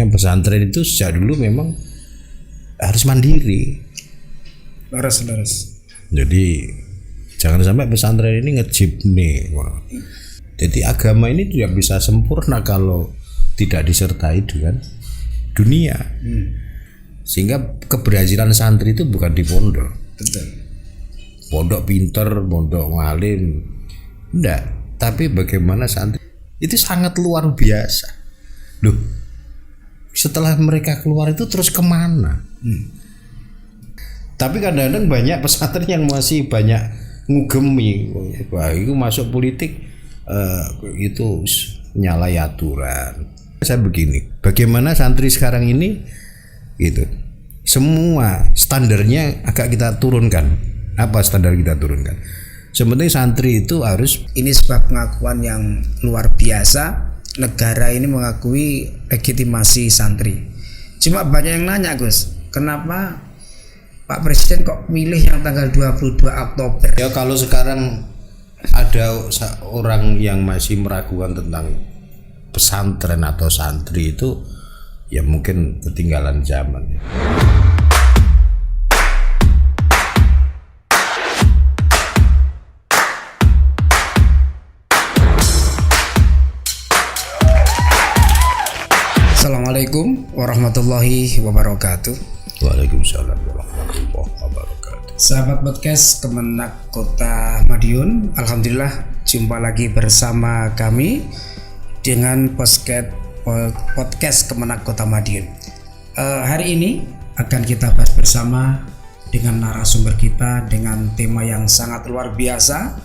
Artinya pesantren itu sejak dulu memang harus mandiri. Laras. Jadi jangan sampai pesantren ini ngejip nih. Jadi agama ini tidak bisa sempurna kalau tidak disertai dengan dunia. Sehingga keberhasilan santri itu bukan di pondok. Betul. Pondok pinter, pondok ngalim, enggak. Tapi bagaimana santri itu sangat luar biasa. Loh, setelah mereka keluar itu terus kemana? Tapi kadang-kadang banyak pesantren yang masih banyak ngugemi. Wah, itu masuk politik, itu nyalai aturan. Saya begini, bagaimana santri sekarang ini, gitu, semua standarnya agak kita turunkan. Apa standar kita turunkan? Sebenarnya santri itu harus, ini sebuah pengakuan yang luar biasa. Negara ini mengakui legitimasi santri. Cuma banyak yang nanya, Gus, kenapa Pak Presiden kok milih yang tanggal 22 Oktober? Ya kalau sekarang ada orang yang masih meragukan tentang pesantren atau santri itu, ya mungkin ketinggalan zaman. Assalamualaikum warahmatullahi wabarakatuh. Waalaikumsalam warahmatullahi wabarakatuh. Sahabat podcast Kemenak Kota Madiun, alhamdulillah jumpa lagi bersama kami dengan podcast Kemenak Kota Madiun. Hari ini akan kita bahas bersama dengan narasumber kita dengan tema yang sangat luar biasa,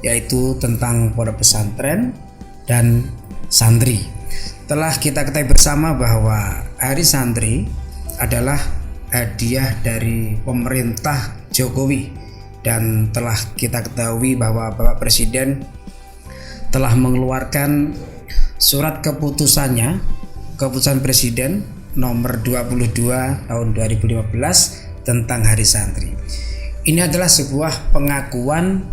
yaitu tentang pondok pesantren dan santri. Telah kita ketahui bersama bahwa Hari Santri adalah hadiah dari pemerintah Jokowi, dan telah kita ketahui bahwa Bapak Presiden telah mengeluarkan surat keputusan Presiden nomor 22 tahun 2015 tentang Hari Santri. Ini adalah sebuah pengakuan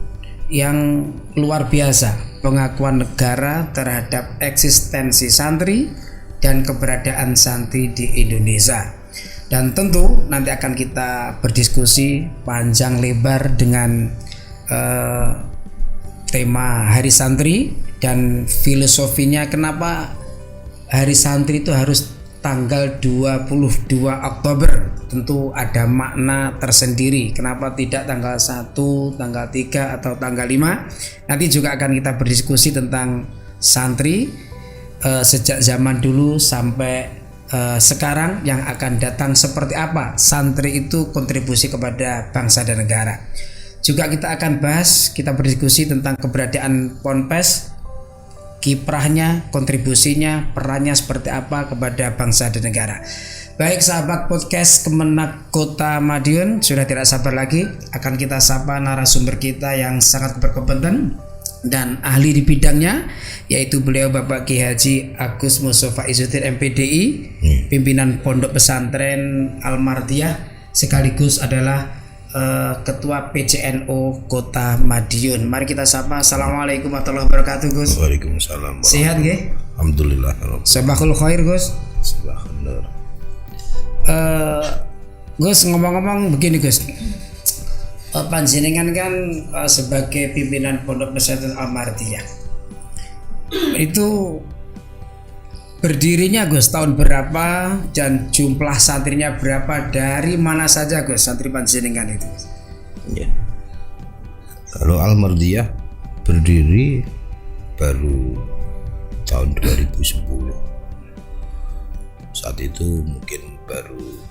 yang luar biasa, pengakuan negara terhadap eksistensi santri dan keberadaan santri di Indonesia. Dan tentu nanti akan kita berdiskusi panjang lebar dengan tema Hari Santri dan filosofinya kenapa Hari Santri itu harus tanggal 22 Oktober. Tentu ada makna tersendiri. Kenapa tidak tanggal 1, tanggal 3 atau tanggal 5? Nanti juga akan kita berdiskusi tentang santri sejak zaman dulu sampai sekarang yang akan datang seperti apa santri itu kontribusi kepada bangsa dan negara. Juga kita akan bahas, kita berdiskusi tentang keberadaan Ponpes, kiprahnya, kontribusinya, perannya seperti apa kepada bangsa dan negara. Baik sahabat podcast Kemenak Kota Madiun, sudah tidak sabar lagi akan kita sapa narasumber kita yang sangat berkompeten dan ahli di bidangnya, yaitu beliau Bapak Ki Haji Agus Mustafa Izzuddin MPDI, pimpinan Pondok Pesantren Al-Mardiyah, sekaligus adalah Ketua PCNO Kota Madiun. Mari kita sapa. Assalamualaikum warahmatullahi wabarakatuh, Gus. Waalaikumsalam. Sehat nggih? Alhamdulillah. Sabahul khair, Gus. Sabahul nur. Gus, ngomong-ngomong begini, Gus. Panjenengan kan sebagai pimpinan Pondok Pesantren Al-Mardiyah itu berdirinya, Gus, tahun berapa dan jumlah santrinya berapa, dari mana saja, Gus, santri panjenengan itu? Ya. Kalau Al-Mardiyah berdiri baru tahun 2010. Saat itu mungkin baru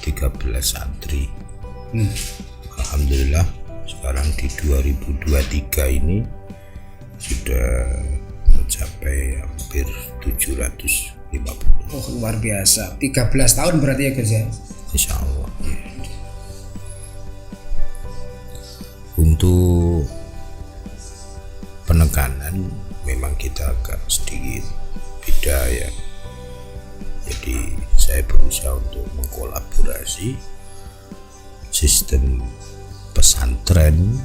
13 santri. Alhamdulillah sekarang di 2023 ini sudah mencapai hampir 750. Oh, luar biasa. 13 tahun berarti ya, Gus ya? Insya Allah. Ya. Untuk penekanan memang kita agak sedikit beda ya. Jadi saya berusaha untuk mengkolaborasi sistem pesantren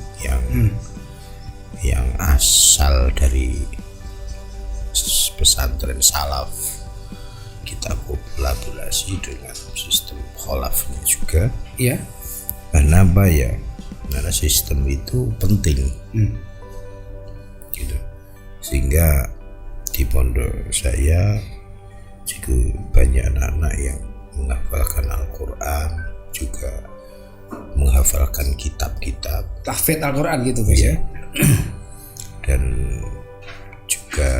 yang asal dari pesantren salaf, kita dilandasi dengan sistem kholafnya juga. Iya. Kenapa ya? Karena sistem itu penting, gitu. Sehingga di pondok saya juga banyak anak-anak yang menghafalkan Al-Quran, juga menghafalkan kitab-kitab Tahfidz Al-Quran gitu Gus ya. Dan juga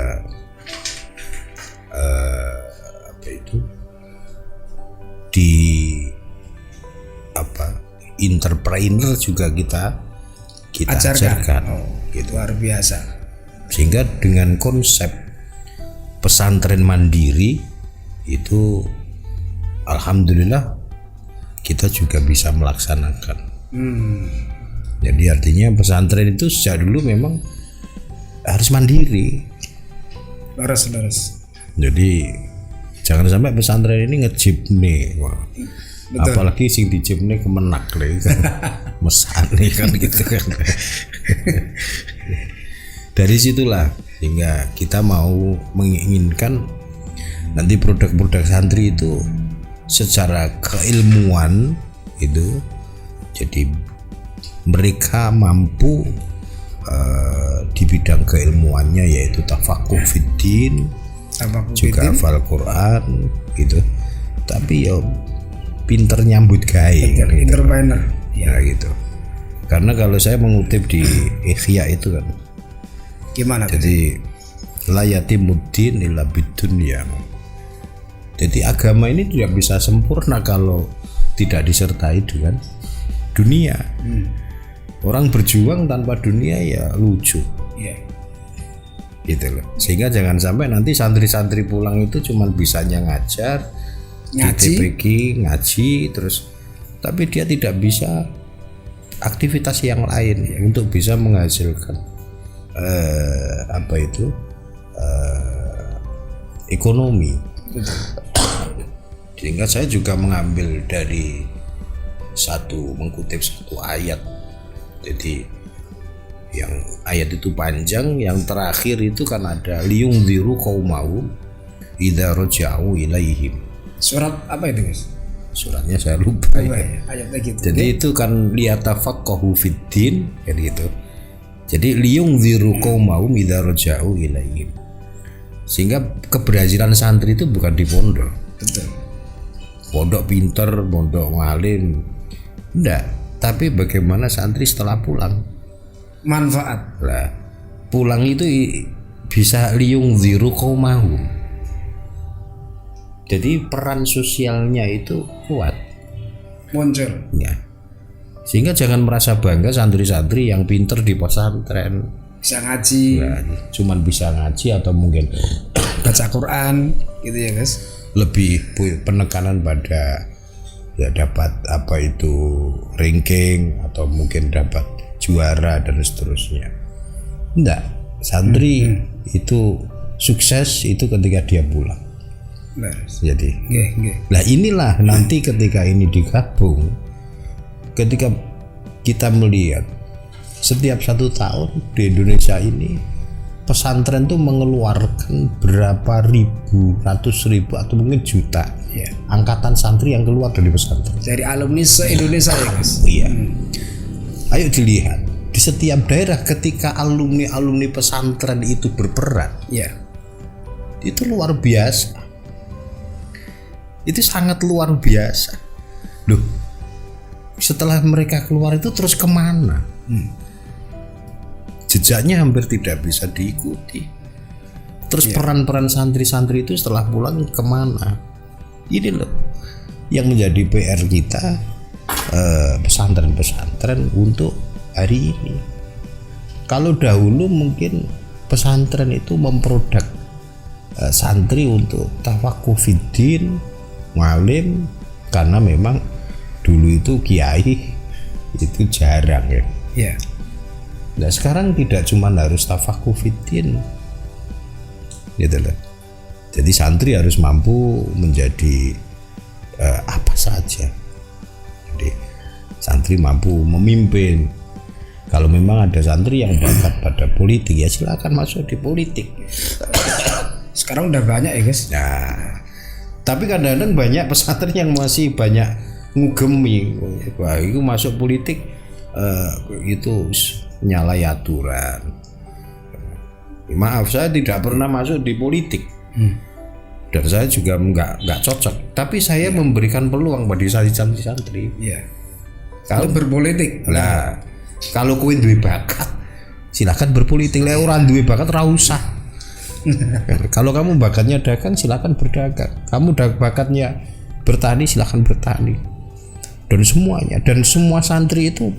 apa itu di entrepreneur juga kita ajarkan. Gitu. Luar biasa. Sehingga dengan konsep pesantren mandiri itu alhamdulillah kita juga bisa melaksanakan. Jadi artinya pesantren itu sejak dulu memang harus mandiri. Leres. Jadi jangan sampai pesantren ini ngejip nih. Apalagi sing dijip nih kemenak nih kan. Mesane kan gitu kan. Dari situlah sehingga kita mau menginginkan nanti produk-produk santri itu secara keilmuan itu jadi mereka mampu di bidang keilmuannya yaitu tafakuh fiddin, juga hafal Quran gitu. Tapi ya pinter nyambut gawe, entrepreneur ya gitu. Karena kalau saya mengutip di Ikhya itu kan gimana? Jadi la yatimuddin illa bidunya. Jadi agama ini tidak bisa sempurna kalau tidak disertai dengan dunia. Orang berjuang tanpa dunia ya lucu. Gitu loh. Sehingga jangan sampai nanti santri-santri pulang itu cuma bisanya ngajar, ngaji, TPG, ngaji terus, tapi dia tidak bisa aktivitas yang lain untuk bisa menghasilkan ekonomi. Sehingga saya juga mengambil dari mengkutip satu ayat. Jadi yang ayat itu panjang, yang terakhir itu kan ada liyungdziru qaumahum idza raja'u ilaihim. Surat apa itu guys? Suratnya saya lupa ya. Ayatnya gitu. Jadi itu kan liyatafaqahu fiddin kan gitu. Jadi liyungdziru qaumahum idza raja'u ilaihim. Sehingga keberhasilan santri itu bukan di pondok. Betul. Pondok pinter, pondok ngalim, enggak. Tapi bagaimana santri setelah pulang? Manfaat. Lah, pulang itu bisa liyungdziru qaumahum. Jadi peran sosialnya itu kuat. Muncul. Ya. Sehingga jangan merasa bangga santri-santri yang pinter di pesantren. Bisa ngaji. Nah, cuman bisa ngaji atau mungkin baca Quran gitu ya guys. Lebih penekanan pada ya dapat ranking atau mungkin dapat juara dan seterusnya. Enggak, santri itu sukses itu ketika dia pulang. Jadi lah inilah nanti ketika ini digabung, ketika kita melihat setiap 1 tahun di Indonesia ini pesantren tuh mengeluarkan berapa ratus ribu atau mungkin juta angkatan santri yang keluar dari pesantren. Dari alumni se-Indonesia ya guys. Iya. Ayo dilihat di setiap daerah ketika alumni pesantren itu berperan. Itu luar biasa. Itu sangat luar biasa. Loh, setelah mereka keluar itu terus kemana? Jejaknya hampir tidak bisa diikuti. Terus peran-peran santri-santri itu setelah pulang kemana? Ini loh yang menjadi PR kita, pesantren-pesantren untuk hari ini. Kalau dahulu mungkin pesantren itu memproduk santri untuk tafakuh fiddin, ngalim, karena memang dulu itu kiai itu jarang ya. Nah sekarang tidak cuma harus tafakuh fiddin, gitu loh. Jadi santri harus mampu menjadi apa saja. Jadi santri mampu memimpin. Kalau memang ada santri yang bakat pada politik ya silakan masuk di politik. Sekarang udah banyak ya guys. Nah Tapi kadang-kadang banyak pesantren yang masih banyak ngugemi, wah itu masuk politik itu nyalahi aturan. Maaf, saya tidak pernah masuk di politik dan saya juga nggak cocok. Tapi saya memberikan peluang bagi santri-santri. Iya. Kalau berpolitik, Lah, kalau kowe duwe bakat, silakan berpolitik. Lek ora duwe bakat ora usah. Kalau kamu bakatnya dagang, silakan berdagang. Kamu bakatnya bertani, silakan bertani. Dan semuanya, dan semua santri itu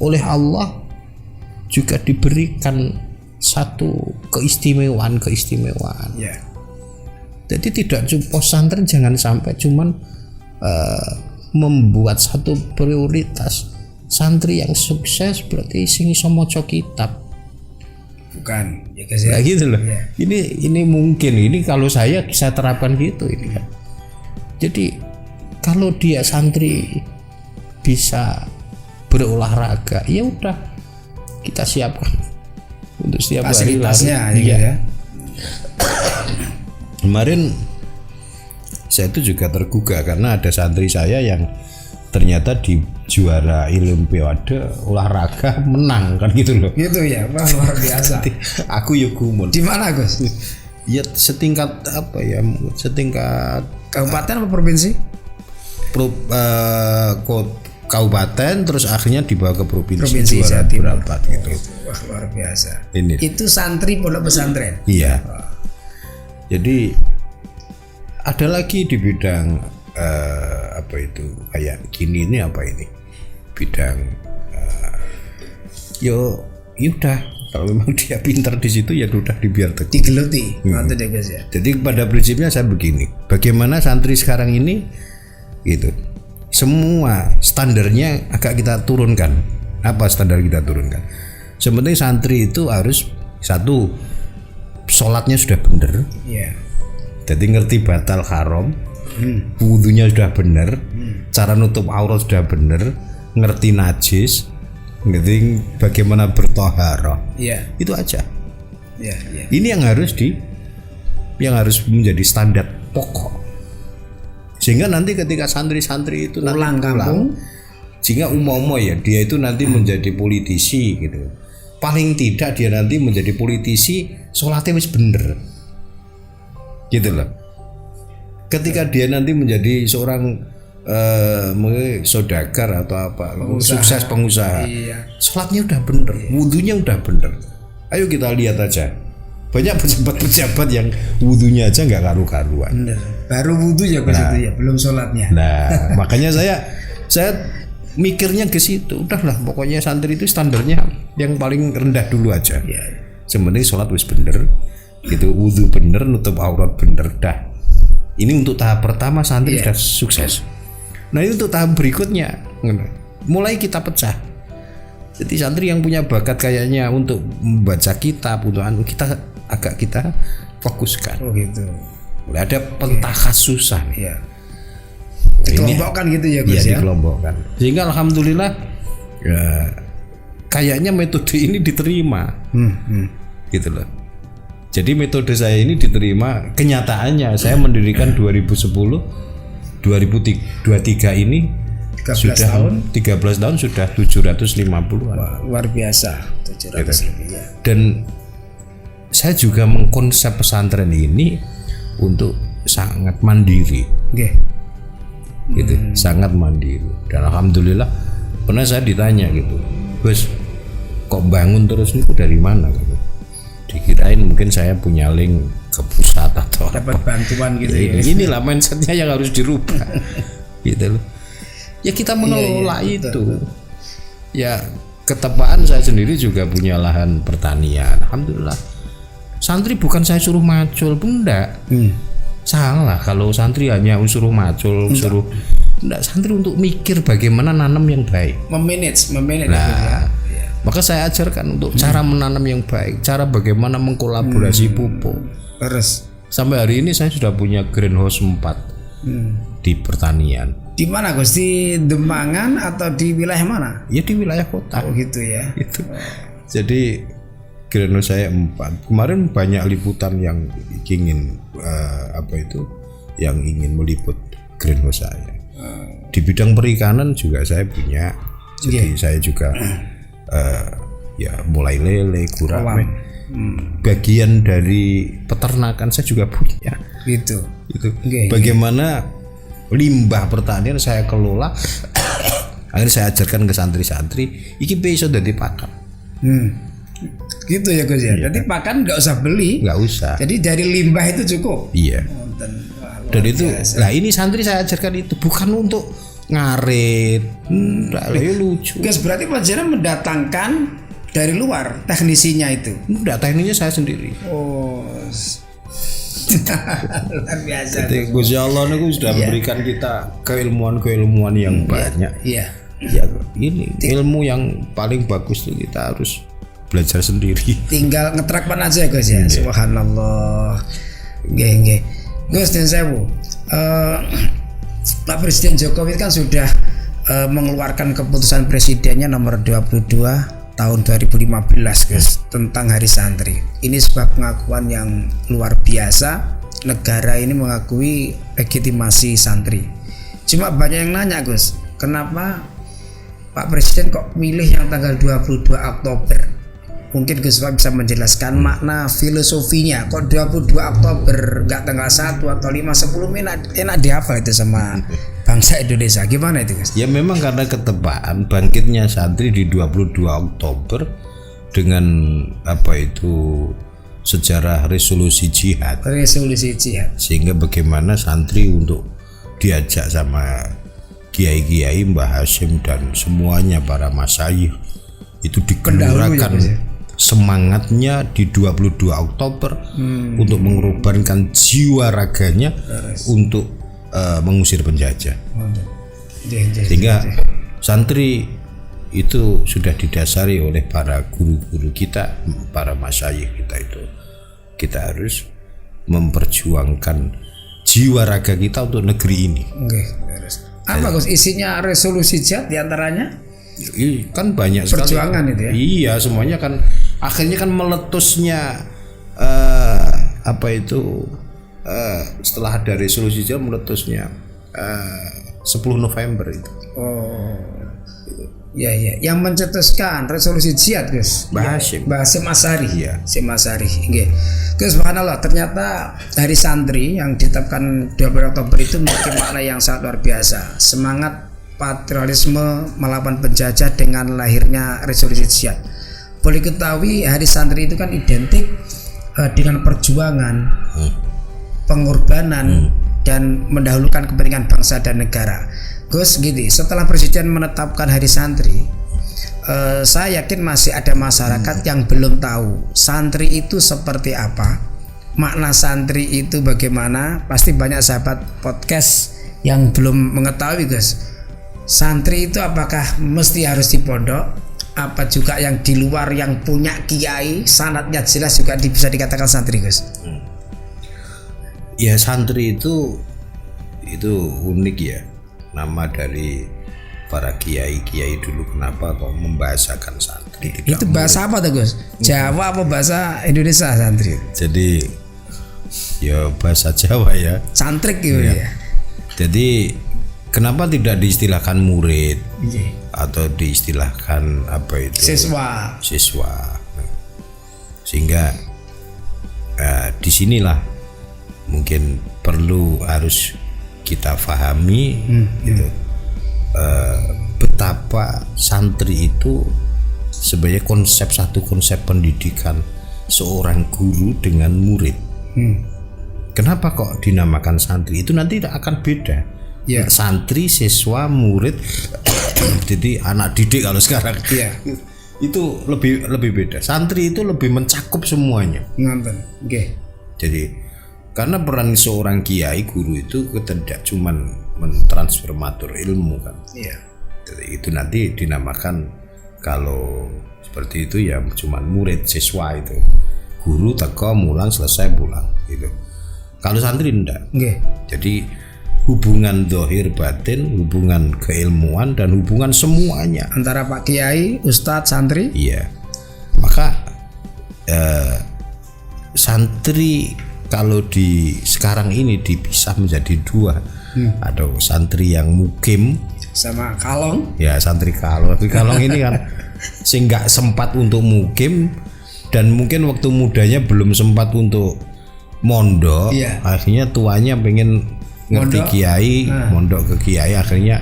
oleh Allah juga diberikan satu keistimewaan. ya. Jadi tidak cuma pesantren jangan sampai cuman membuat satu prioritas santri yang sukses berarti sing iso maca kitab. Bukan, ya guys ya. Nah, gitu loh. Ya. Ini mungkin ini kalau saya terapkan gitu ini kan. Jadi kalau dia santri bisa berolahraga, ya udah kita siapkan untuk setiap hari fasilitasnya lari. ya. Kemarin saya itu juga tergugah karena ada santri saya yang ternyata di juara olimpiade olahraga menang kan gitu loh. Gitu ya, wah luar biasa. Aku ya gumun. Di mana Gus? Ya setingkat apa ya? Setingkat Kabupaten apa provinsi? Kabupaten terus akhirnya dibawa ke provinsi Jawa Timur gitu. Wah luar biasa. Ini. Itu santri pondok pesantren. Iya. Jadi ada lagi di bidang apa itu kayak gini ini apa ini bidang yaudah kalau memang dia pintar di situ ya udah dibiar teguh. Digeluti, mantap deh guys ya. Jadi pada prinsipnya saya begini, bagaimana santri sekarang ini gitu, semua standarnya agak kita turunkan. Apa standar kita turunkan? Sebenarnya santri itu harus satu, sholatnya sudah benar. Iya. Jadi ngerti batal haram, wudhunya sudah benar, cara nutup aurat sudah benar, ngerti najis, ngerti bagaimana bertoharah. Iya. Itu aja. Iya. Ini yang harus menjadi standar pokok. Sehingga nanti ketika santri-santri itu Pulang kampung, sehingga umum ya dia itu nanti menjadi politisi gitu. Paling tidak dia nanti menjadi politisi sholatnya wis bener. Gitu loh. Ketika dia nanti menjadi seorang saudagar atau apa, sukses pengusaha, iya. sholatnya udah bener, wudhunya udah bener. Ayo kita lihat aja, banyak pejabat-pejabat yang wudhunya aja nggak karu-karuan. Bener. Baru wudhu ya ke situ ya, belum sholatnya. Nah, makanya saya mikirnya ke situ. Udahlah, pokoknya santri itu standarnya yang paling rendah dulu aja. Iya. Sebenarnya sholat wis bener, gitu, wudhu bener, nutup aurat bener, dah. Ini untuk tahap pertama santri sudah sukses. Nah ini untuk tahap berikutnya, mulai kita pecah. Jadi santri yang punya bakat kayaknya untuk membaca kitab, untuk kita fokuskan. Oh gitu. Mulai ada pentakasusan. Iya. Dikelompokkan gitu ya Gus ya. Dikelompokkan. Sehingga alhamdulillah ya, kayaknya metode ini diterima. Gitu loh. Jadi metode saya ini diterima, kenyataannya saya mendirikan 2010, 2023 ini 13 tahun sudah 750-an. Wah, luar biasa, 700 lebih ya. Dan saya juga mengkonsep pesantren ini untuk sangat mandiri. Oke. Gitu, sangat mandiri. Dan alhamdulillah pernah saya ditanya gitu, Gus, kok bangun terus itu dari mana? Gitu. Dikirain mungkin saya punya link ke pusat atau dapat bantuan gitu ya. Inilah mindsetnya yang harus dirubah. Gitu loh. Ya kita mengelola itu. Betul. Ya ketepaan saya sendiri juga punya lahan pertanian. Alhamdulillah. Santri bukan saya suruh macul, bunda. Salah kalau santri hanya suruh macul, suruh enggak, santri untuk mikir bagaimana nanam yang baik. Memanage nah, ya. Maka saya ajarkan untuk cara menanam yang baik, cara bagaimana mengkolaborasi pupuk. Terus sampai hari ini saya sudah punya greenhouse 4 di pertanian. Di mana Gus? Di Demangan atau di wilayah mana? Ya di wilayah kota. Oh gitu ya. Itu. Jadi greenhouse saya 4. Kemarin banyak liputan yang ingin yang ingin meliput greenhouse saya. Di bidang perikanan juga saya punya, jadi saya juga ya mulai lele, gurame. Bagian dari peternakan saya juga punya. Gitu. Itu bagaimana limbah pertanian saya kelola. Akhirnya saya ajarkan ke santri-santri, iki bisa dadi pakan. Gitu ya Gus ya. Jadi pakan nggak usah beli. Nggak usah. Jadi dari limbah itu cukup. Iya. Dan itu, lah ini santri saya ajarkan itu bukan untuk ngarit. Lucu. Gus, berarti pelajaran mendatangkan dari luar teknisinya itu. Enggak, tekniknya saya sendiri. Oh. Luar biasa. Jadi Gusti Allah itu sudah memberikan kita keilmuan-keilmuan yang banyak. Iya. Ya ini ilmu yang paling bagus tuh kita harus belajar sendiri. Tinggal ngetrakpan aja Gus ya. Subhanallah. Nggih. Gus dan sewu. Pak Presiden Jokowi kan sudah mengeluarkan keputusan presidennya nomor 22 tahun 2015 Gus tentang Hari Santri. Ini sebuah pengakuan yang luar biasa. Negara ini mengakui legitimasi santri. Cuma banyak yang nanya Gus, kenapa Pak Presiden kok milih yang tanggal 22 Oktober? Mungkin Gus Pak bisa menjelaskan makna filosofinya. Kok 22 Oktober nggak tanggal 1 atau 5, 10 enak dihafal itu sama bangsa Indonesia. Gimana itu Gus? Ya memang karena ketepaan bangkitnya santri di 22 Oktober dengan apa itu sejarah resolusi jihad. Resolusi jihad. Sehingga bagaimana santri untuk diajak sama kiai-kiai Mbah Hashim dan semuanya para masyayikh itu digelurakan semangatnya di 22 Oktober untuk mengorbankan jiwa raganya untuk mengusir penjajah. Sehingga santri itu sudah didasari oleh para guru-guru kita, para masyayikh kita itu. Kita harus memperjuangkan jiwa raga kita untuk negeri ini. Apa Gus isinya resolusi jihad diantaranya? Kan banyak sekali perjuangan itu ya. Iya, semuanya kan akhirnya kan meletusnya apa itu setelah ada resolusi jihad meletusnya 10 November itu. Oh. Ya. Yang mencetuskan resolusi jihad Gus. Mbah Hashim. Mbah Hashim Asy'ari. Iya. Hashim Asy'ari. Nggih. Gus, subhanallah, ternyata Hari Santri yang ditetapkan 20 Oktober itu memiliki makna yang sangat luar biasa. Semangat patriotisme melawan penjajah dengan lahirnya resolusi jihad. Boleh ketahui Hari Santri itu kan identik dengan perjuangan, pengorbanan dan mendahulukan kepentingan bangsa dan negara. Gus, gini, setelah Presiden menetapkan Hari Santri, saya yakin masih ada masyarakat yang belum tahu santri itu seperti apa, makna santri itu bagaimana. Pasti banyak sahabat podcast yang belum mengetahui Gus. Santri itu apakah mesti harus di pondok? Apa juga yang di luar yang punya kiai sanadnya jelas juga bisa dikatakan santri Gus? Ya santri itu unik ya, nama dari para kiai dulu. Kenapa kok membahasakan santri? Itu bahasa apa tuh Gus? Jawa apa bahasa Indonesia santri? Jadi ya bahasa Jawa ya. Santrik gitu ya. Jadi kenapa tidak diistilahkan murid atau diistilahkan apa itu siswa? Sehingga disinilah mungkin harus kita pahami gitu, betapa santri itu sebagai satu konsep pendidikan seorang guru dengan murid. Kenapa kok dinamakan santri? Itu nanti akan beda. Yeah. Santri, siswa, murid, jadi anak didik kalau sekarang. Yeah. Itu lebih beda. Santri itu lebih mencakup semuanya. Okay. Jadi karena peran seorang kiai guru itu tidak cuman mentransformator ilmu kan. Yeah. Jadi itu nanti dinamakan kalau seperti itu ya cuman murid siswa itu. Guru teko mulang selesai pulang gitu. Kalau santri enggak. Okay. Jadi hubungan dohir batin, hubungan keilmuan dan hubungan semuanya antara Pak Kiai, Ustadz, santri. Iya. Maka santri kalau di sekarang ini dipisah menjadi dua. Ada santri yang mukim sama kalong. Ya, santri kalong. Tapi kalong ini kan sing nggak sempat untuk mukim dan mungkin waktu mudanya belum sempat untuk mondok. Iya. Akhirnya tuanya pengen ngerti Mondok. kiai, mondok ke kiai, akhirnya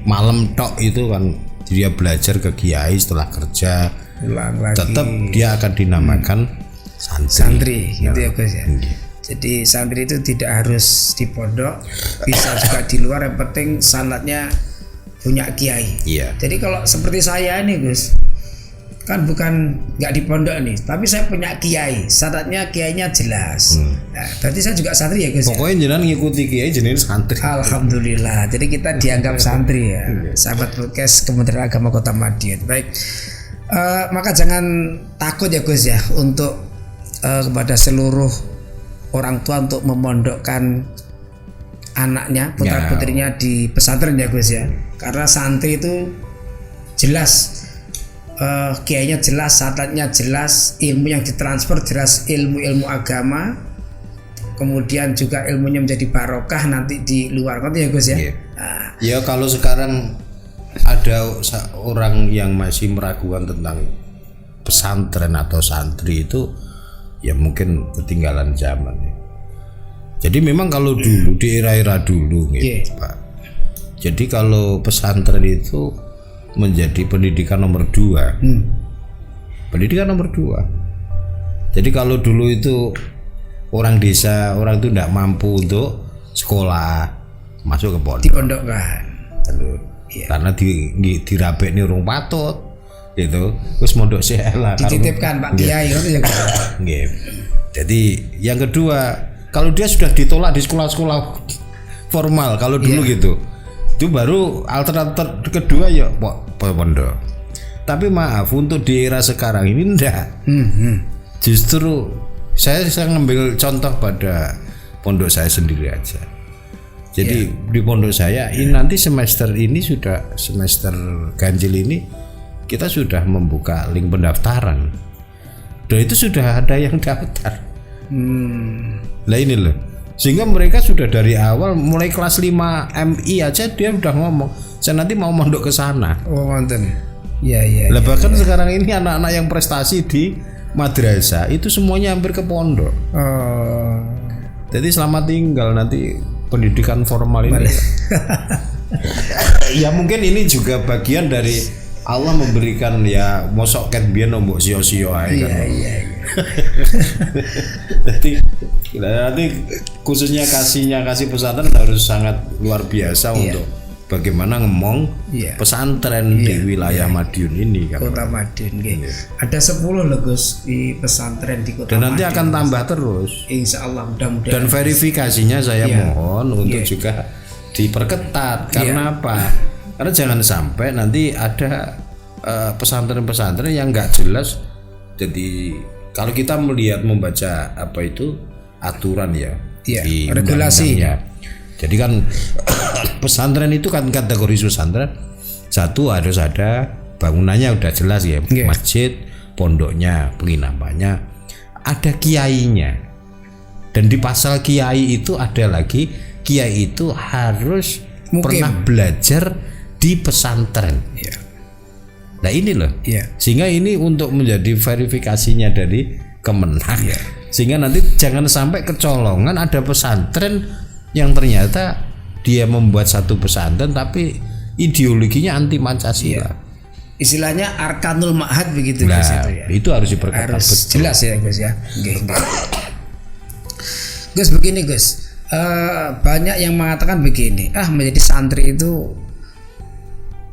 malam tok itu kan dia belajar ke kiai setelah kerja. Ulang lagi. Tetap dia akan dinamakan Santri gitu ya Gus ya. Jadi santri itu tidak harus di pondok, bisa juga di luar, yang penting sanatnya punya kiai. Iya. Jadi kalau seperti saya ini Gus, kan bukan nggak di pondok nih, tapi saya punya kiai, sanatnya kiainya jelas. Nah, berarti saya juga santri ya Gus. Pokoknya jenengan ngikuti kiai jenengan santri. Alhamdulillah. Jadi kita dianggap santri ya. Sahabat podcast Kementerian Agama Kota Madiun. Baik. Maka jangan takut ya Gus ya untuk kepada seluruh orang tua untuk memondokkan anaknya, putra putrinya di pesantren ya Gus ya. Karena santri itu jelas, kiainya jelas, sanatnya jelas, ilmu yang ditransfer jelas, ilmu agama, kemudian juga ilmunya menjadi barokah nanti di luar kota ya Gus ya. Nah, Ya kalau sekarang ada orang yang masih meragukan tentang pesantren atau santri itu, ya mungkin ketinggalan zaman ya. Jadi memang kalau dulu di era-era dulu gitu, Pak. Jadi kalau pesantren itu menjadi pendidikan nomor 2. Pendidikan nomor 2. Jadi kalau dulu itu orang desa, orang itu tidak mampu untuk sekolah, masuk ke pondok. dipondokkan. Karena dirapek nih urung patut. Gitu, terus mondok sih lah. Dititipkan Pak Kiai itu ya. Nggih. Jadi yang kedua, kalau dia sudah ditolak di sekolah-sekolah formal kalau dulu gitu, itu baru alternatif kedua ya pondok. Tapi maaf, untuk di era sekarang ini enggak. Justru saya ngambil contoh pada pondok saya sendiri aja. Jadi di pondok saya ini nanti semester ini sudah semester ganjil ini kita sudah membuka link pendaftaran. Dan itu sudah ada yang daftar. Lah ini loh. Sehingga mereka sudah dari awal mulai kelas 5 MI aja dia udah ngomong, saya nanti mau mondok ke sana. Oh, wonten. Iya. Lah bahkan sekarang ini anak-anak yang prestasi di madrasah itu semuanya hampir ke pondok. Oh. Jadi selamat tinggal nanti pendidikan formal ini. Ya mungkin ini juga bagian dari Allah memberikan ya mosok ket biyen mbok sio-sio ae kan. Iya. Jadi nanti khususnya kasih pesantren harus sangat luar biasa untuk bagaimana ngemong pesantren di wilayah Madiun ini kan. Kota Madiun nggih. Ada 10 loh Gus di pesantren di Kota Dan nanti Madiun. akan tambah terus. Insya Allah mudah-mudahan. Dan verifikasinya saya mohon untuk juga diperketat. Karena apa? Karena jangan sampai nanti ada pesantren-pesantren yang nggak jelas. Jadi kalau kita membaca apa itu aturan di regulasi. undang-undangnya. Jadi kan pesantren itu kan kategori pesantren satu harus ada bangunannya udah jelas ya, masjid, pondoknya, penginapannya, ada kiainya. Dan di pasal kiai itu ada lagi kiai itu harus pernah belajar di pesantren. Nah ini loh. Sehingga ini untuk menjadi verifikasinya dari Kemenang. Sehingga nanti jangan sampai kecolongan ada pesantren yang ternyata dia membuat satu pesantren tapi ideologinya anti Pancasila. Istilahnya arkanul ma'had begitu Nah, Gus itu ya. itu harus diperketat Harus betul. jelas ya Gus ya. Gus begini Gus. Banyak yang mengatakan begini, menjadi santri itu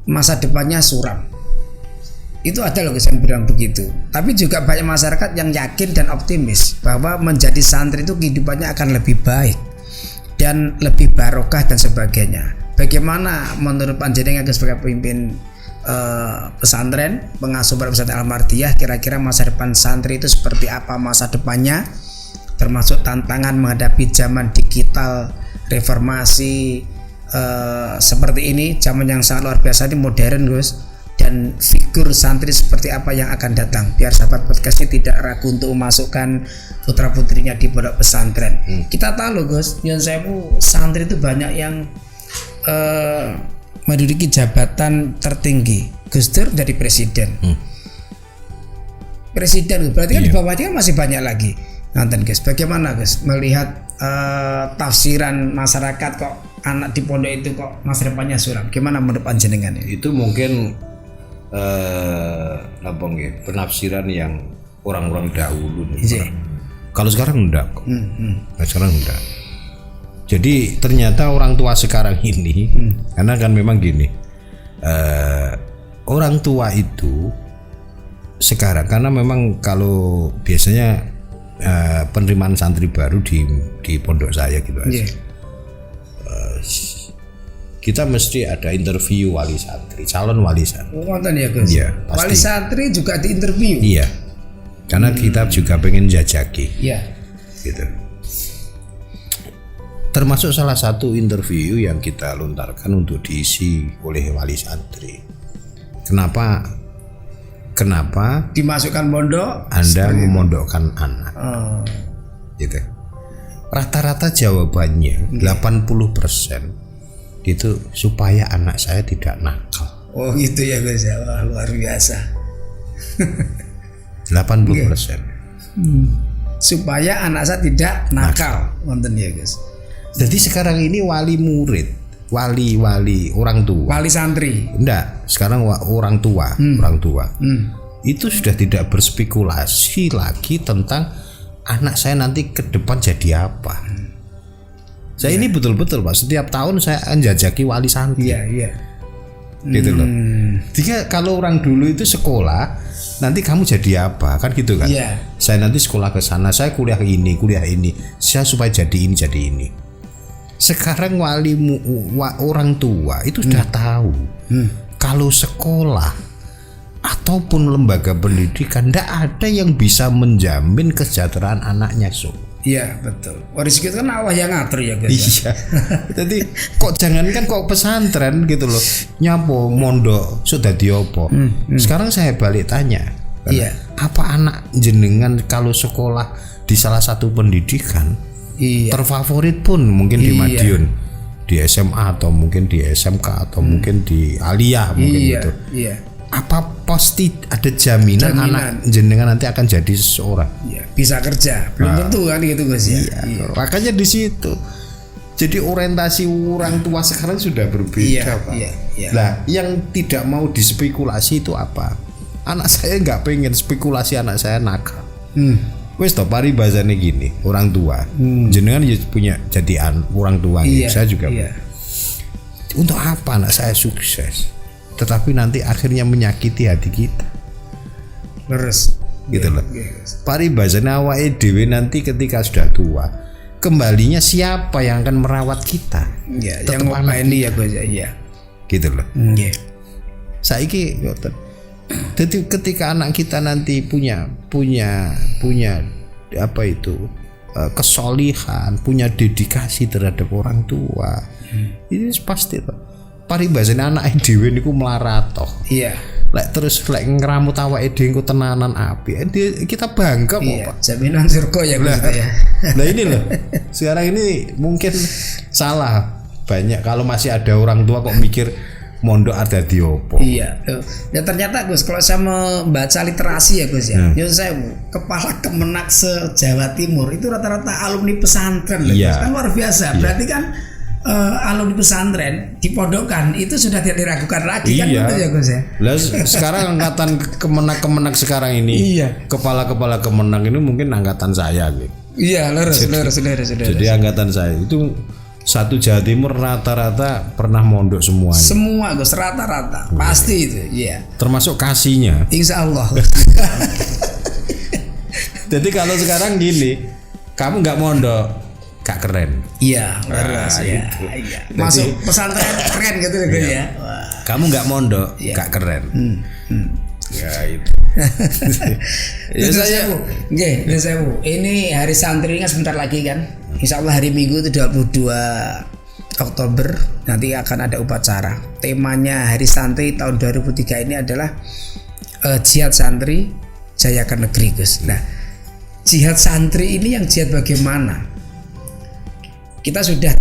masa depannya suram. Itu ada loh yang bilang begitu. Tapi juga banyak masyarakat yang yakin dan optimis bahwa menjadi santri itu kehidupannya akan lebih baik dan lebih barokah dan sebagainya. Bagaimana menurut panjenengan sebagai pemimpin pesantren, pengasuh pesantren Al-Mardiyah, kira-kira masa depan santri itu seperti apa masa depannya, termasuk tantangan menghadapi zaman digital, reformasi seperti ini, zaman yang sangat luar biasa ini, modern Gus, dan dan figur santri seperti apa yang akan datang, biar sahabat podcast ini tidak ragu untuk memasukkan putra putrinya di pondok pesantren. Kita tahu loh Gus, yang saya santri itu banyak yang menduduki jabatan tertinggi. Gus Dur dari presiden. Presiden berarti kan di bawahnya masih banyak lagi. Nanti Gus, bagaimana Gus melihat tafsiran masyarakat kok anak di pondok itu kok masa depannya suram? Gimana menurut panjenengan ini? Itu mungkin penafsiran yang orang-orang dahulu. Kalau sekarang enggak kok. Sekarang enggak. Jadi ternyata orang tua sekarang ini, karena kan memang gini, orang tua itu sekarang, karena memang kalau biasanya penerimaan santri baru di pondok saya gitu aja. Kita mesti ada interview wali santri, calon wali santri. Wonten ya Gus. Iya, pasti. Wali santri juga diinterview. Iya. Karena kita juga pengen jajaki. Iya. Gitu. Termasuk salah satu interview yang kita lontarkan untuk diisi oleh wali santri. Kenapa Dimasukkan pondok Anda memondokkan anak? Gitu. Rata-rata jawabannya 80% itu supaya anak saya tidak nakal. Oh gitu ya Gus ya. Wah, luar biasa. 80%. Supaya anak saya tidak nakal. Wonten ya Gus. Jadi sekarang ini wali murid, wali orang tua. Wali santri. Enggak, sekarang orang tua. Itu sudah tidak berspekulasi lagi tentang anak saya nanti ke depan jadi apa. Saya ini betul-betul Pak, setiap tahun saya menjajaki wali santri. Iya. Gitu loh. Jika kalau orang dulu itu sekolah, nanti kamu jadi apa? Kan gitu kan? Iya. Saya nanti sekolah ke sana, saya kuliah ini, saya supaya jadi ini. Sekarang orang tua itu sudah tahu kalau sekolah ataupun lembaga pendidikan tidak ada yang bisa menjamin kesejahteraan anaknya. Iya betul. Waris itu kan Allah yang ngatur ya Gus. Iya. Jadi jangankan kok pesantren gitu loh, nyapo mondok sudah diopo. Sekarang saya balik tanya, iya. Apa anak jenengan kalau sekolah di salah satu pendidikan terfavorit pun mungkin di Madiun, di SMA atau mungkin di SMK atau mungkin di Aliyah mungkin gitu. Iya. Apa pasti ada jaminan anak jenengan nanti akan jadi seseorang? Iya, bisa kerja. Belum tentu kan gitu Gus ya. Iya. Makanya di situ. Jadi orientasi orang tua sekarang sudah berbeda, Pak. Iya. Nah, yang tidak mau dispekulasi itu apa? Anak saya nggak pengen spekulasi anak saya nakal. Wes toh paribasane gini, orang tua. Jenengan punya jadi orang tua saya juga. Iya. Untuk apa anak saya sukses? Tetapi nanti akhirnya menyakiti hati kita. Leres. Gitu loh. Paribasane awake dhewe nanti ketika sudah tua, kembalinya siapa yang akan merawat kita? Iya, yang ini ya Gus ya. Iya. Gitu loh. Nggih. Saiki ngoten. Jadi ketika anak kita nanti punya apa itu kesolihan, punya dedikasi terhadap orang tua, ini pasti toh. Paribasane anak dhewe niku melarat toh. Iya. Terus ngeramut awake dhewe niku tenanan apik. Kita bangga kok, Iya, Pak. jaminan surga ya Gus ya. Nah ini loh. Sekarang ini mungkin salah banyak kalau masih ada orang tua kok mikir mondok ada di opo. Iya. Ya ternyata Gus, kalau saya membaca literasi ya Gus ya, nyun saya kepala kemenak se-Jawa Timur itu rata-rata alumni pesantren loh. Iya. Kan luar biasa. Berarti kan alumni pesantren di pondokan itu sudah tidak diragukan lagi kan gitu ya Gus ya. Lah sekarang angkatan kemenak sekarang ini, kepala kemenak ini mungkin angkatan saya gitu. Iya, leres. Jadi angkatan saya itu satu Jawa Timur rata-rata pernah mondok semuanya. Semua Gus, rata-rata. Pasti itu, iya. Termasuk kasihnya. Insya Allah. Jadi kalau sekarang gini, kamu nggak mondok, gak keren. Iya, leres ya. Iya. Masuk pesantren keren gitu ya. Kamu nggak mondok, gak keren. Ya itu. Ya saya Bu. Ini hari santri kan sebentar lagi kan. Insya Allah hari Minggu itu 22 Oktober nanti akan ada upacara. Temanya Hari Santri tahun 2003 ini adalah jihad santri jayakan negeri, Gus. Nah, jihad santri ini yang jihad bagaimana? Kita sudah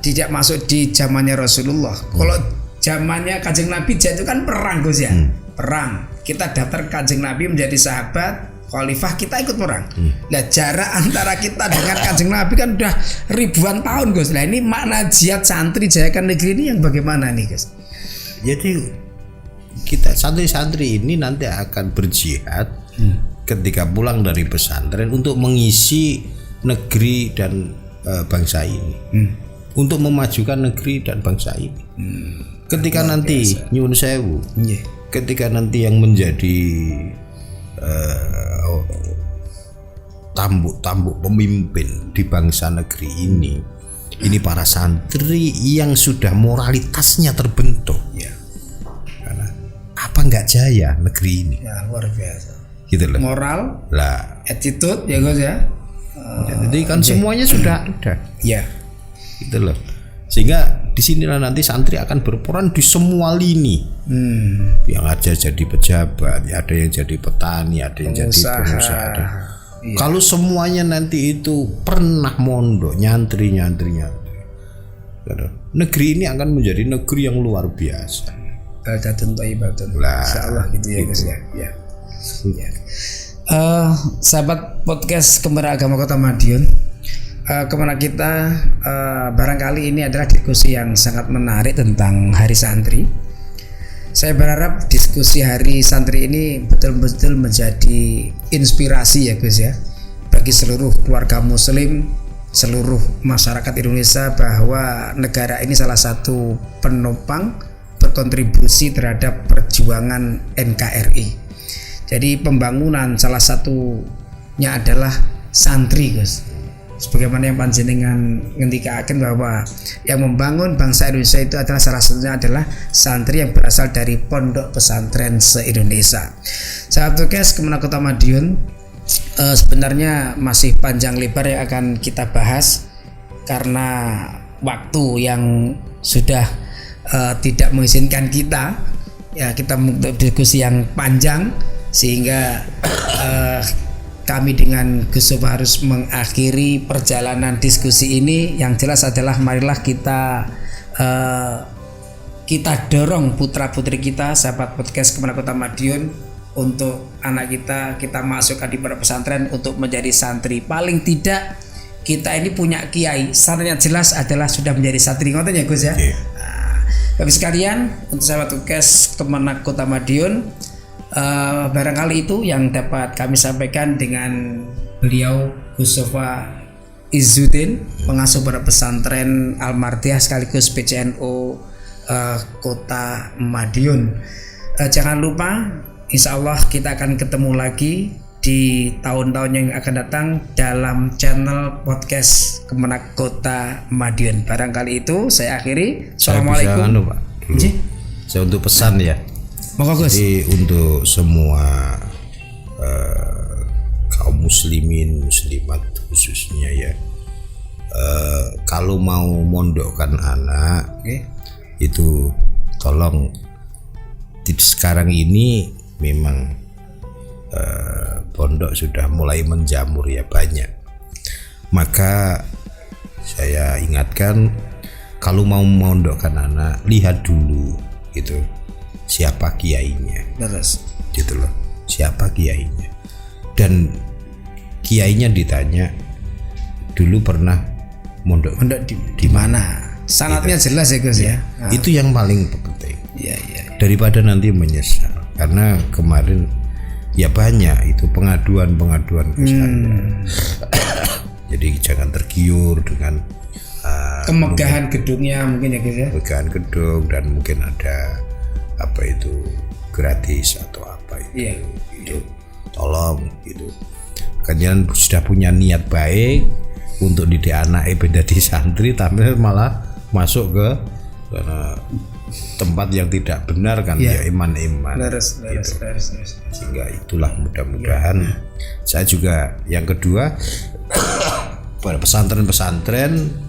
tidak masuk di zamannya Rasulullah. Kalau zamannya Kanjeng Nabi jihad itu kan perang, Gus ya. Perang. Kita daftar Kanjeng Nabi menjadi sahabat khalifah, kita ikut perang. Nah, jarak antara kita dengan Kanjeng Nabi kan udah ribuan tahun, Gus. Nah, ini makna jihad santri jayakan negeri ini yang bagaimana nih, Gus? Jadi kita santri-santri ini nanti akan berjihad ketika pulang dari pesantren untuk mengisi negeri dan bangsa ini, untuk memajukan negeri dan bangsa ini. Ketika nanti nyuwun sewu, ketika nanti yang menjadi tambuk pemimpin di bangsa negeri ini para santri yang sudah moralitasnya terbentuk, ya. Karena apa nggak jaya negeri ini? Ya, luar biasa. Gitu loh. Moral, lah, attitude, ya Gus ya. Jadi kan semuanya sudah ada. Ya. Gitu loh. Sehingga disinilah nanti santri akan berperan di semua lini. Yang ada jadi pejabat, ada yang jadi petani, ada yang jadi pengusaha. Iya. Kalau semuanya nanti itu pernah mondok, nyantri. Negeri ini akan menjadi negeri yang luar biasa. Baldatun thayyibatun. Insyaallah gitu ya, Gus ya. Ya. Sahabat podcast Kembara Agama Kota Madiun, kemana kita barangkali ini adalah diskusi yang sangat menarik tentang Hari Santri. Saya berharap diskusi Hari Santri ini betul-betul menjadi inspirasi, ya Gus ya, bagi seluruh keluarga muslim, seluruh masyarakat Indonesia, bahwa negara ini salah satu penopang berkontribusi terhadap perjuangan NKRI. Jadi pembangunan salah satunya adalah santri, Gus. Sebagaimana yang panjenengan ngendikaken bahwa yang membangun bangsa Indonesia itu adalah salah satunya adalah santri yang berasal dari pondok pesantren se-Indonesia. Sahabat podcast Kemenang Kota Madiun, sebenarnya masih panjang lebar yang akan kita bahas karena waktu yang sudah tidak mengizinkan kita. Ya, kita untuk diskusi yang panjang sehingga kami dengan Gus Sofa harus mengakhiri perjalanan diskusi ini. Yang jelas adalah marilah kita dorong putra putri kita, sahabat podcast Kemenang Kota Madiun, untuk anak kita masukkan di pondok pesantren untuk menjadi santri. Paling tidak kita ini punya kiai, syaratnya jelas adalah sudah menjadi santri, ngoten ya Gus ya. Bapak sekalian, untuk sahabat podcast Kemenang Kota Madiun, barangkali itu yang dapat kami sampaikan dengan beliau Gus Sofa Izzuddin, pengasuh pondok pesantren Al-Mardiah sekaligus PCNU Kota Madiun. Jangan lupa, insya Allah kita akan ketemu lagi di tahun-tahun yang akan datang dalam channel podcast Kemenang Kota Madiun. Barangkali itu saya akhiri. Assalamualaikum. Saya untuk pesan ya. Jadi untuk semua kaum muslimin muslimat khususnya ya, kalau mau mondokkan anak, itu tolong sekarang ini memang pondok sudah mulai menjamur ya, banyak. Maka saya ingatkan, kalau mau mondokkan anak, lihat dulu gitu siapa kiainya, gitu loh, siapa kiainya. Dan kiainya ditanya dulu pernah mondok di mana, sangatnya gitu. Jelas ya Gus ya. Itu yang paling penting. Daripada nanti menyesal, karena kemarin ya banyak itu pengaduan ke saya. Jadi jangan tergiur dengan kemegahan gedungnya mungkin ya Gus ya. Kemegahan gedung dan mungkin ada apa itu gratis atau apa itu. Itu tolong gitu. Kalian sudah punya niat baik untuk didik anak menjadi santri, tapi malah masuk ke tempat yang tidak benar kan, ya iman-iman. Gitu. Sehingga itulah mudah-mudahan saya juga yang kedua pesantren-pesantren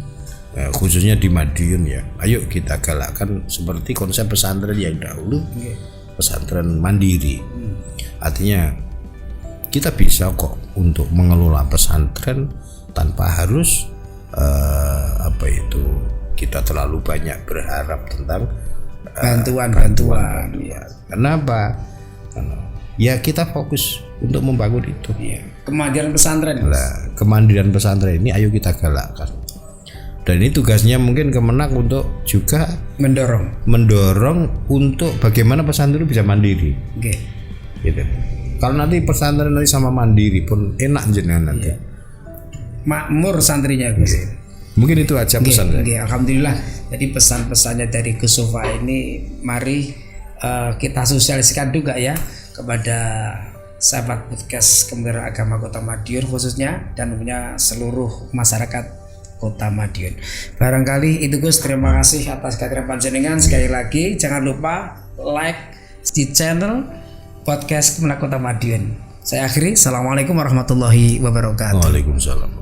khususnya di Madiun ya, ayo kita galakkan seperti konsep pesantren yang dahulu, pesantren mandiri. Artinya kita bisa kok untuk mengelola pesantren tanpa harus kita terlalu banyak berharap tentang bantuan. Ya. Kenapa? Ya kita fokus untuk membangun itu. Ya. Kemandirian pesantren. Nah, kemandirian pesantren ini ayo kita galakkan. Dan ini tugasnya mungkin Kemenak untuk juga mendorong untuk bagaimana pesantren itu bisa mandiri. Oke. Gitu. Kalau nanti pesantren nanti sama mandiri pun enak jenengan nanti. Makmur santrinya Gus. Mungkin itu aja pesan saya. Alhamdulillah. Jadi pesan-pesannya dari Gus Sofa ini mari kita sosialisasikan juga ya kepada sahabat podcast Kementerian Agama Kota Madiun khususnya dan punya seluruh masyarakat Kota Madiun. Barangkali itu Gus, terima kasih atas kehadiran panjenengan. Sekali lagi jangan lupa like di channel podcast Kementerian Kota Madiun. Saya akhiri. Assalamualaikum warahmatullahi wabarakatuh. Waalaikumsalam.